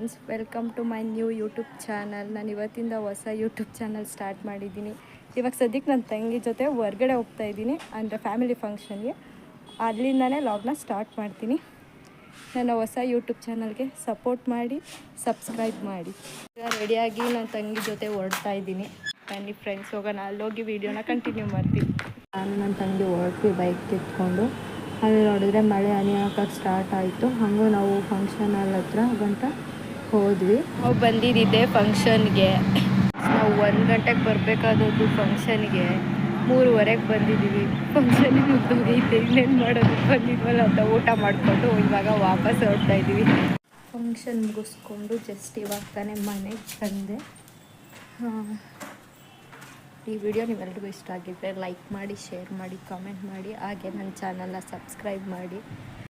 Friends, welcome to my new YouTube channel. ನಾನು ಇವತ್ತಿಂದ ಹೊಸ ಯೂಟ್ಯೂಬ್ ಚಾನಲ್ ಸ್ಟಾರ್ಟ್ ಮಾಡಿದ್ದೀನಿ. ಇವಾಗ ಸದ್ಯಕ್ಕೆ ನನ್ನ ತಂಗಿ ಜೊತೆ ಹೊರ್ಗಡೆ ಹೋಗ್ತಾ ಇದ್ದೀನಿ, ಅಂದರೆ ಫ್ಯಾಮಿಲಿ ಫಂಕ್ಷನ್ಗೆ. ಅಲ್ಲಿಂದನೇ ಲಾಗ್ನ ಸ್ಟಾರ್ಟ್ ಮಾಡ್ತೀನಿ. ನನ್ನ ಹೊಸ ಯೂಟ್ಯೂಬ್ ಚಾನಲ್ಗೆ ಸಪೋರ್ಟ್ ಮಾಡಿ, ಸಬ್ಸ್ಕ್ರೈಬ್ ಮಾಡಿ. ಈಗ ರೆಡಿಯಾಗಿ ನನ್ನ ತಂಗಿ ಜೊತೆ ಹೊರಡ್ತಾ ಇದ್ದೀನಿ. ಬನ್ನಿ ಫ್ರೆಂಡ್ಸ್, ಹೋಗೋಣ. ಅಲ್ಲೋಗಿ ವೀಡಿಯೋನ ಕಂಟಿನ್ಯೂ ಮಾಡ್ತೀನಿ. ನಾನು ನನ್ನ ತಂಗಿ ಹೊರಟ್ವಿ ಬೈಕ್ ಎತ್ಕೊಂಡು. ಅಲ್ಲಿ ನೋಡಿದ್ರೆ ಮಳೆ ಹನಿ ಹಾಕೋಕ್ಕೆ ಸ್ಟಾರ್ಟ್ ಆಯಿತು. ಹಾಗೂ ನಾವು ಫಂಕ್ಷನ್ ಹಾಲ್ ಹತ್ರ ಗಂಟ ಹೋದ್ವಿ. ನಾವು ಬಂದಿದ್ದೆ ಫಂಕ್ಷನ್ಗೆ. ನಾವು 1 ಗಂಟೆಗೆ ಬರಬೇಕಾದದ್ದು ಫಂಕ್ಷನ್ಗೆ 3:30ಗೆ ಬಂದಿದ್ದೀವಿ. ಫಂಕ್ಷನ್ ಮುಗ್ದೋಗೈತೆ, ಇನ್ನೇನು ಮಾಡೋದು, ಬಂದಿದ್ವಲ್ಲ ಅಂತ ಊಟ ಮಾಡಿಕೊಂಡು ಇವಾಗ ವಾಪಸ್ ಹೊರಡ್ತಾ ಇದ್ದೀವಿ. ಫಂಕ್ಷನ್ ಮುಗಿಸ್ಕೊಂಡು ಜಸ್ಟ್ ಇವಾಗ ತಾನೇ ಮನೆಗೆ ಬಂದೆ. ಈ ವಿಡಿಯೋ ನೀವೆಲ್ರಿಗೂ ಇಷ್ಟ ಆಗಿದ್ದರೆ ಲೈಕ್ ಮಾಡಿ, ಶೇರ್ ಮಾಡಿ, ಕಾಮೆಂಟ್ ಮಾಡಿ, ಹಾಗೆ ನನ್ನ ಚಾನಲ್ನ ಸಬ್ಸ್ಕ್ರೈಬ್ ಮಾಡಿ.